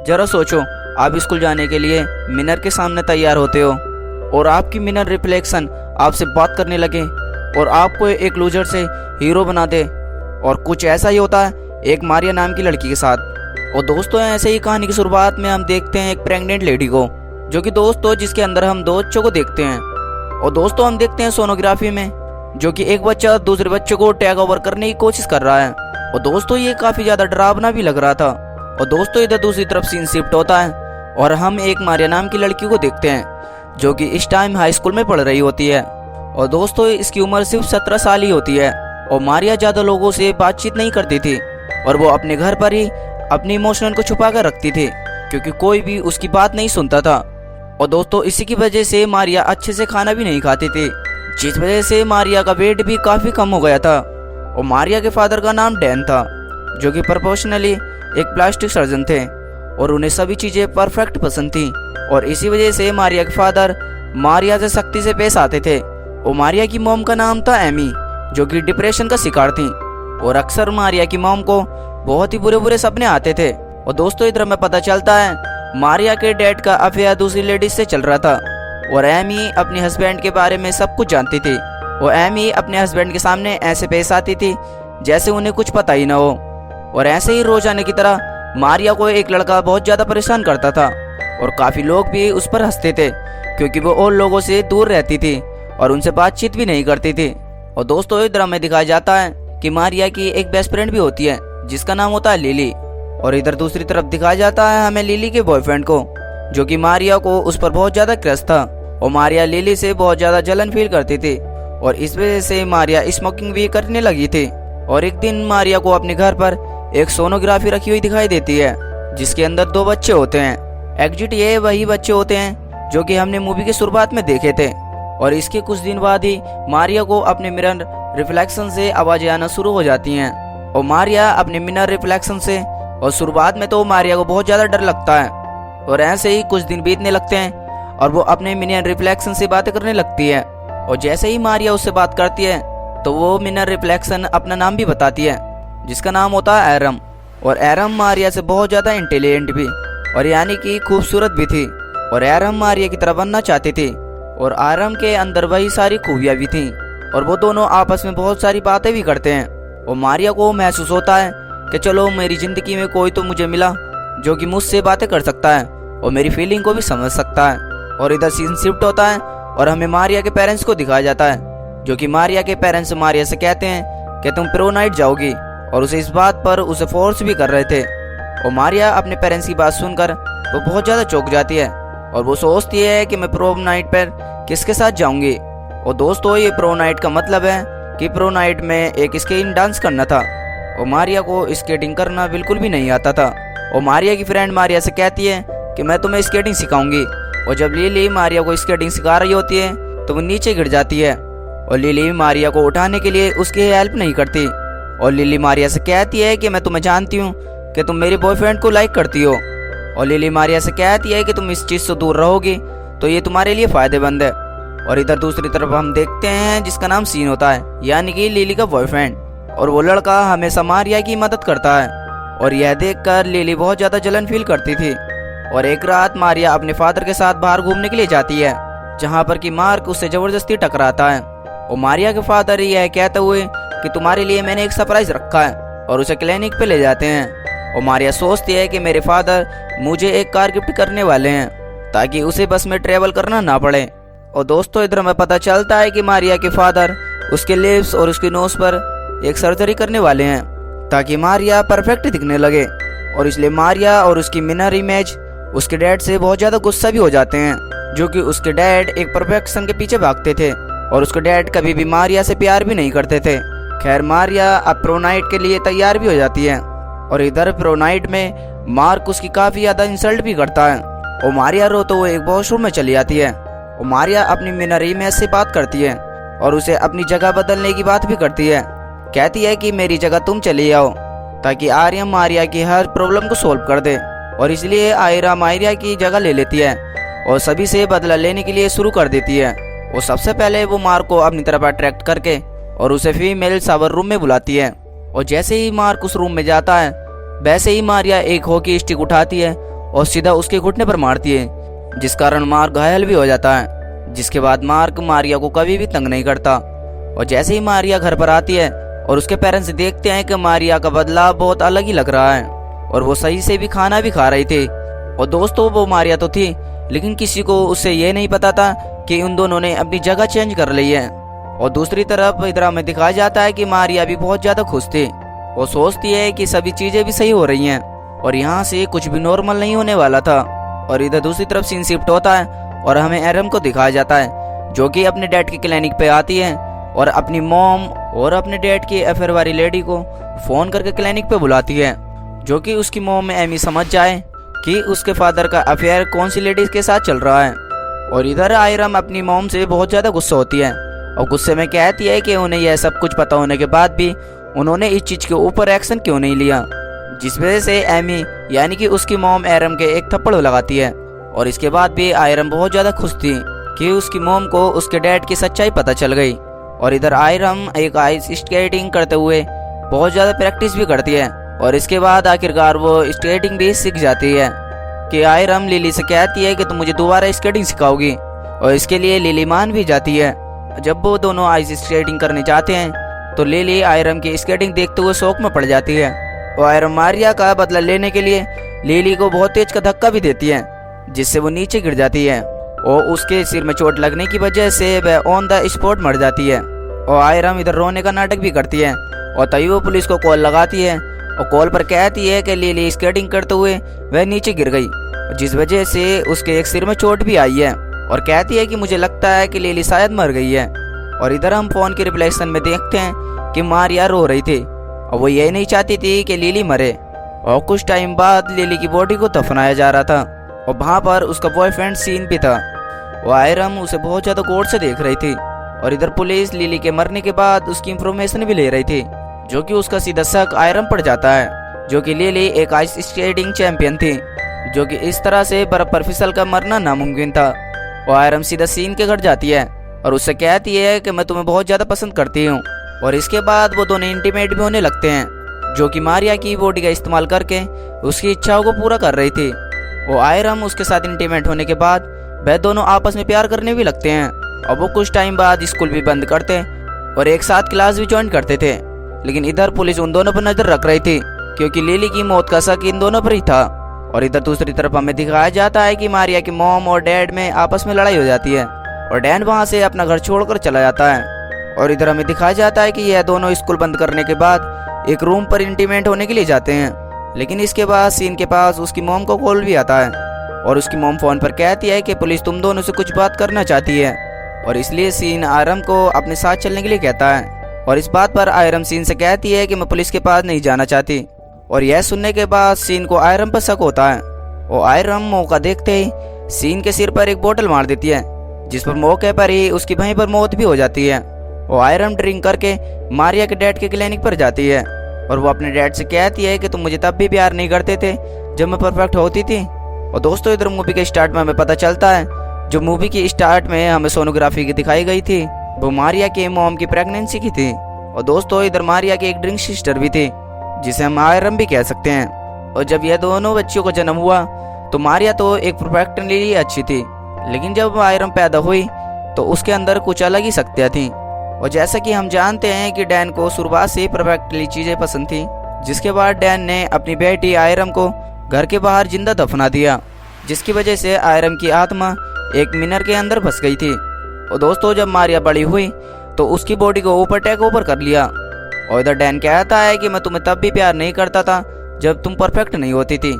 जरा सोचो, आप स्कूल जाने के लिए मिरर के सामने तैयार होते हो और आपकी मिरर रिफ्लेक्शन आपसे बात करने लगे और आपको एक लूजर से हीरो बना दे। और कुछ ऐसा ही होता है एक मारिया नाम की लड़की के साथ। और दोस्तों, ऐसे ही कहानी की शुरुआत में हम देखते हैं एक प्रेग्नेंट लेडी को, जो कि दोस्तों जिसके अंदर हम दो बच्चों को देखते हैं। और दोस्तों, हम देखते हैं सोनोग्राफी में जो कि एक बच्चा दूसरे बच्चे को टेक ओवर करने की कोशिश कर रहा है। और दोस्तों, ये काफी ज्यादा डरावना भी लग रहा था। और दोस्तों, इधर दूसरी तरफ सीन शिफ्ट होता है और हम एक मारिया नाम की लड़की को देखते हैं जो कि इस टाइम हाई स्कूल में पढ़ रही होती है। और दोस्तों, इसकी उम्र सिर्फ 17 साल ही होती है। और मारिया ज्यादा लोगों से बातचीत नहीं करती थी और वो अपने घर पर ही अपनी इमोशन को छुपा कर रखती थी, क्योंकि कोई भी उसकी बात नहीं सुनता था। और दोस्तों, इसी की वजह से मारिया अच्छे से खाना भी नहीं खाती थी, जिस वजह से मारिया का वेट भी काफी कम हो गया था। और मारिया के फादर का नाम डैन था, जो कि प्रोफेशनली एक प्लास्टिक सर्जन थे और उन्हें सभी चीजें परफेक्ट पसंद थी। और इसी वजह से मारिया के फादर मारिया से सख्ती से पेश आते थे। और मारिया की मॉम का नाम था एमी, जो कि डिप्रेशन का शिकार थी और अक्सर मारिया की मॉम को बहुत ही बुरे बुरे सपने आते थे। और दोस्तों, इधर में पता चलता है मारिया के डैड का अफेयर दूसरी लेडीज से चल रहा था और एमी अपने हस्बैंड के बारे में सब कुछ जानती थी। और एमी अपने हस्बैंड के सामने ऐसे पेश आती थी जैसे उन्हें कुछ पता ही ना हो। और ऐसे ही रोजाना की तरह मारिया को एक लड़का बहुत ज्यादा परेशान करता था और काफी लोग भी उस पर हंसते थे, क्योंकि वो और लोगों से दूर रहती थी और उनसे बातचीत भी नहीं करती थी। और दोस्तों, इधर में दिखाया जाता है कि मारिया की एक बेस्ट फ्रेंड भी होती है जिसका नाम होता है लिली। और इधर दूसरी तरफ दिखाया जाता है हमें लिली के बॉयफ्रेंड को, जो कि मारिया को उस पर बहुत ज्यादा क्रश था। और मारिया लिली से बहुत ज्यादा जलन फील करती थी और इस वजह से मारिया स्मोकिंग भी करने लगी थी। और एक दिन मारिया को अपने घर पर एक सोनोग्राफी रखी हुई दिखाई देती है, जिसके अंदर दो बच्चे होते हैं। एग्जिट ये वही बच्चे होते हैं जो कि हमने मूवी की शुरुआत में देखे थे। और इसके कुछ दिन बाद ही मारिया को अपने मिरर रिफ्लेक्शन से आवाजें आना शुरू हो जाती हैं। और मारिया अपने मिरर रिफ्लेक्शन से, और शुरुआत में तो मारिया को बहुत ज्यादा डर लगता है। और ऐसे ही कुछ दिन बीतने लगते हैं और वो अपने मिरर रिफ्लेक्शन से बातें करने लगती है। और जैसे ही मारिया उससे बात करती है तो वो मिरर रिफ्लेक्शन अपना नाम भी बताती है, जिसका नाम होता है एरम। और एरम मारिया से बहुत ज्यादा इंटेलिजेंट भी और यानी कि खूबसूरत भी थी। और एरम मारिया की तरह बनना चाहती थी और एरम के अंदर वही सारी खूबियां भी थी। और वो दोनों आपस में बहुत सारी बातें भी करते हैं। और मारिया को महसूस होता है कि चलो, मेरी जिंदगी में कोई तो मुझे मिला जो कि मुझसे बातें कर सकता है और मेरी फीलिंग को भी समझ सकता है। और इधर सीन शिफ्ट होता है और हमें मारिया के पेरेंट्स को दिखाया जाता है, जो कि मारिया के पेरेंट्स मारिया से कहते हैं कि तुम प्रो नाइट जाओगी, और उसे इस बात पर उसे फोर्स भी कर रहे थे। और मारिया अपने पेरेंट्स की बात सुनकर वो बहुत ज्यादा चौंक जाती है और वो सोचती है कि मैं प्रो नाइट पर किसके साथ जाऊंगी। और दोस्तों, ये प्रो नाइट का मतलब है कि प्रो नाइट में एक स्केटिंग डांस करना था और मारिया को स्केटिंग करना बिल्कुल भी नहीं आता था। और मारिया की फ्रेंड मारिया से कहती है कि मैं तुम्हें स्केटिंग सिखाऊंगी। और जब लिली मारिया को स्केटिंग सिखा रही होती है तो वो नीचे गिर जाती है और लिली मारिया को उठाने के लिए उसकी हेल्प नहीं करती। और लिली मारिया से कहती है कि मैं तुम्हें जानती हूँ कि तुम मेरे बॉयफ्रेंड को लाइक करती हो। और लिली मारिया से कहती है कि तुम इस चीज से दूर रहोगी तो ये तुम्हारे लिए फायदेमंद है। और इधर दूसरी तरफ हम देखते हैं जिसका नाम सीन होता है, यानी कि लिली का बॉयफ्रेंड। और वो लड़का हमेशा मारिया की मदद करता है और यह देखकर लिली बहुत ज्यादा जलन फील करती थी। और एक रात मारिया अपने फादर के साथ बाहर घूमने के लिए जाती है, जहाँ पर कि मार्क उससे जबरदस्ती टकराता है। और मारिया के फादर यह कहते हुए कि तुम्हारे लिए मैंने एक सरप्राइज रखा है, और उसे क्लिनिक पे ले जाते हैं। और मारिया सोचती है कि मेरे फादर मुझे एक कार गिफ्ट करने वाले हैं ताकि उसे बस में ट्रेवल करना ना पड़े। और दोस्तों, इधर हमें पता चलता है कि मारिया के फादर उसके लिप्स और उसकी नोज पर एक सर्जरी करने वाले हैं ताकि मारिया परफेक्ट दिखने लगे। और इसलिए मारिया और उसकी मिरर इमेज उसके डैड से बहुत ज्यादा गुस्सा भी हो जाते हैं, जो कि उसके डैड एक परफेक्शन के पीछे भागते थे और उसके डैड कभी भी मारिया से प्यार भी नहीं करते थे। खैर, मारिया अब प्रो नाइट के लिए तैयार भी हो जाती है और इधर प्रो नाइट में मार्क उसकी काफी ज्यादा इंसल्ट भी करता है। और मारिया रोते हुए एक वॉशरूम में चली आती है और मारिया अपनी मिरर इमेज से बात करती है और उसे अपनी जगह बदलने की बात भी करती है। कहती है कि मेरी जगह तुम चली आओ ताकि आर्यन मारिया की हर प्रॉब्लम को सोल्व कर दे। और इसलिए आयरा मारिया की जगह ले लेती है और सभी से बदला लेने के लिए शुरू कर देती है। और सबसे पहले वो मार्क को अपनी तरफ अट्रैक्ट करके और उसे फीमेल शावर रूम में बुलाती है। और जैसे ही मार्क उस रूम में जाता है, वैसे ही मारिया एक हॉकी स्टिक उठाती है और सीधा उसके घुटने पर मारती है, जिस कारण मार्क घायल भी हो जाता है। जिसके बाद मार्क मारिया को कभी भी तंग नहीं करता। और जैसे ही मारिया घर पर आती है और उसके पेरेंट्स देखते हैं कि मारिया का बदलाव बहुत अलग ही लग रहा है और वो सही से भी खाना भी खा रही थी। और दोस्तों वो मारिया तो थी, लेकिन किसी को उससे ये नहीं पता था कि उन दोनों ने अपनी जगह चेंज कर ली है। और दूसरी तरफ इधर हमें दिखाया जाता है कि मारिया भी बहुत ज्यादा खुश थी। वो सोचती है कि सभी चीजें भी सही हो रही हैं और यहाँ से कुछ भी नॉर्मल नहीं होने वाला था। और इधर दूसरी तरफ सीन शिफ्ट होता है और हमें एरम को दिखाया जाता है, जो कि अपने डैड की क्लिनिक पे आती है और अपनी मॉम और अपने डैड की अफेयर वाली लेडी को फोन करके क्लिनिक पे बुलाती है, जो कि उसकी मॉम में एमी समझ जाए कि उसके फादर का अफेयर कौन सी लेडीज के साथ चल रहा है। और इधर आयरम अपनी मॉम से बहुत ज्यादा गुस्सा होती है और गुस्से में कहती है कि उन्हें यह सब कुछ पता होने के बाद भी उन्होंने इस चीज के ऊपर एक्शन क्यों नहीं लिया, जिस वजह से एमी यानी कि उसकी मॉम आयरम के एक थप्पड़ लगाती है। और इसके बाद भी आयरम बहुत ज्यादा खुश थी कि उसकी मॉम को उसके डैड की सच्चाई पता चल गई। और इधर आयरम एक आइस स्केटिंग करते हुए बहुत ज्यादा प्रैक्टिस भी करती है और इसके बाद आखिरकार वो स्केटिंग भी सीख जाती है। कि आयरम लिली से कहती है कि तुम मुझे दोबारा स्केटिंग सिखाओगी, और इसके लिए लिली मान भी जाती है। जब वो दोनों आइस स्केटिंग करने जाते हैं तो लिली आयरम की स्केटिंग देखते हुए शौक में पड़ जाती है और आयरम मारिया का बदला लेने के लिए लिली को बहुत तेज का धक्का भी देती है, जिससे वो नीचे गिर जाती है और उसके सिर में चोट लगने की वजह से वह ऑन द स्पॉट मर जाती है। और आयरम इधर रोने का नाटक भी करती है और तभी वो पुलिस को कॉल लगाती है और कॉल पर कहती है कि लिली स्केटिंग करते हुए वह नीचे गिर गई, जिस वजह से उसके एक सिर में चोट भी आई है। और कहती है कि मुझे लगता है कि लिली शायद मर गई है। और इधर हम फोन के रिफ्लेक्शन में देखते हैं कि मारिया रो रही थी और वो ये नहीं चाहती थी कि लिली मरे। और कुछ टाइम बाद लिली की बॉडी को दफनाया जा रहा था और वहाँ पर उसका बॉयफ्रेंड सीन भी था। वो आयरम उसे बहुत ज्यादा गौर से देख रही थी। और इधर पुलिस लिली के मरने के बाद उसकी इंफॉर्मेशन भी ले रही थी, जो कि उसका सीधा शक आयरम पड़ जाता है, जो कि लिली एक आइस स्केटिंग चैंपियन थी, जो कि इस तरह से बर्फ पर फिसल कर मरना नामुमकिन था। और आयरम सीधा सीन के घर जाती है और उससे कहती है कि मैं तुम्हें बहुत ज्यादा पसंद करती हूँ। और इसके बाद वो दोनों इंटीमेट भी होने लगते हैं, जो कि मारिया की बॉडी का इस्तेमाल करके उसकी इच्छाओं को पूरा कर रही थी। वो आयरम उसके साथ इंटीमेट होने के बाद वह दोनों आपस में प्यार करने भी लगते हैं और वो कुछ टाइम बाद स्कूल भी बंद करते और एक साथ क्लास भी ज्वाइन करते थे। लेकिन इधर पुलिस उन दोनों पर नजर रख रही थी, क्योंकि लिली की मौत का शक इन दोनों पर ही था। और इधर दूसरी तरफ हमें दिखाया जाता है कि मारिया की मॉम और डैड में आपस में लड़ाई हो जाती है और डैन वहां से अपना घर छोड़कर चला जाता है। और इधर हमें दिखाया जाता है कि यह दोनों स्कूल बंद करने के बाद एक रूम पर इंटीमेट होने के लिए जाते हैं। लेकिन इसके बाद सीन के पास उसकी मॉम को कॉल भी आता है और उसकी मॉम फोन पर कहती है कि पुलिस तुम दोनों से कुछ बात करना चाहती है, और इसलिए सीन आयरम को अपने साथ चलने के लिए कहता है। और इस बात पर आयरम सीन से कहती है कि मैं पुलिस के पास नहीं जाना चाहती। और यह सुनने के बाद सीन को आयरम पर शक होता है और आयरम मौका देखते ही सीन के सिर पर एक बोतल मार देती है, जिस पर मौके पर ही उसकी वहीं पर मौत भी हो जाती है। और आयरम ड्रिंक करके मारिया के डैड के क्लिनिक पर जाती है और वो अपने डैड से कहती है कि तुम मुझे तब भी प्यार नहीं करते थे जब मैं परफेक्ट होती थी। और दोस्तों इधर मूवी के स्टार्ट में हमें पता चलता है, जो मूवी की स्टार्ट में हमें सोनोग्राफी की दिखाई गई थी वो मारिया के मॉम की प्रेगनेंसी की थी। और दोस्तों इधर मारिया की एक ड्रिंक सिस्टर भी थी, जिसे हम आयरम भी कह सकते हैं। और जब यह दोनों बच्चियों का जन्म हुआ तो मारिया तो एक परफेक्टली अच्छी थी, लेकिन जब आयरम पैदा हुई तो उसके अंदर कुछ अलग ही शक्तियाँ थी। और जैसा कि हम जानते हैं कि डैन को शुरुआत से ही परफेक्टली चीजें पसंद थी, जिसके बाद डैन ने अपनी बेटी आयरम को घर के बाहर जिंदा दफना दिया, जिसकी वजह से आयरम की आत्मा एक मिनर के अंदर फंस गई थी। और दोस्तों जब मारिया बड़ी हुई तो उसकी बॉडी को ऊपर टेक ओवर कर लिया। और इधर डैन कहता है कि मैं तुम्हें तब भी प्यार नहीं करता था जब तुम परफेक्ट नहीं होती थी।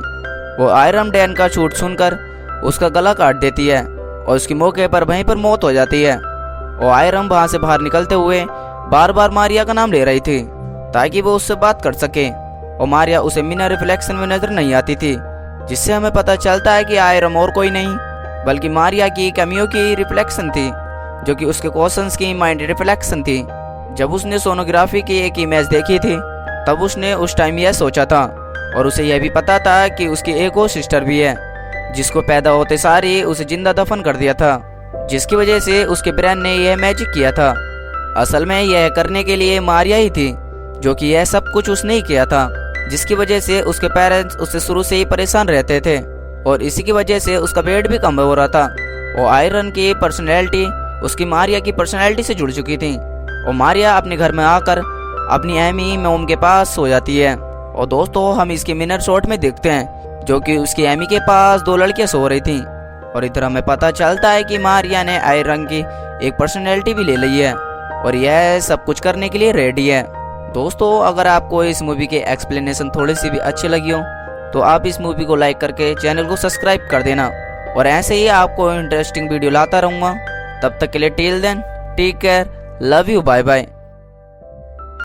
वो आयरम डैन का झूठ सुनकर उसका गला काट देती है और उसकी मौके पर वहीं पर मौत हो जाती है। और आयरम वहां से बाहर निकलते हुए बार बार मारिया का नाम ले रही थी ताकि वो उससे बात कर सके। और मारिया उसे बिना रिफ्लेक्शन में नजर नहीं आती थी, जिससे हमें पता चलता है कि आयरम और कोई नहीं बल्कि मारिया की कमियों की रिफ्लेक्शन थी, जो कि उसके क्वेश्चंस की माइंड रिफ्लेक्शन थी। जब उसने सोनोग्राफी की एक इमेज देखी थी तब उसने उस टाइम यह सोचा था, और उसे यह भी पता था कि उसकी एक और सिस्टर भी है जिसको पैदा होते सार ही उसे जिंदा दफन कर दिया था, जिसकी वजह से उसके ब्रेन ने यह मैजिक किया था। असल में यह करने के लिए मारिया ही थी, जो कि यह सब कुछ उसने ही किया था, जिसकी वजह से उसके पेरेंट्स उससे शुरू से ही परेशान रहते थे। और इसी की वजह से उसका वेट भी कम हो रहा था। और आयरन की पर्सनैलिटी उसकी मारिया की पर्सनैलिटी से जुड़ चुकी थी और मारिया अपने घर में आकर अपनी एमी मोम के पास सो जाती है। और दोस्तों हम इसके मिनर शॉट में देखते हैं जो कि उसकी एमी के पास 2 लड़कियां सो रही थी और इधर हमें पता चलता है कि मारिया ने आयरन की एक पर्सनैलिटी भी ले ली है और यह सब कुछ करने के लिए रेडी है। दोस्तों अगर आपको इस मूवी के एक्सप्लेनेशन थोड़ी सी भी अच्छी लगी हो तो आप इस मूवी को लाइक करके चैनल को सब्सक्राइब कर देना और ऐसे ही आपको इंटरेस्टिंग वीडियो लाता रहूँगा। तब तक के लिए till then take care, love you, bye bye.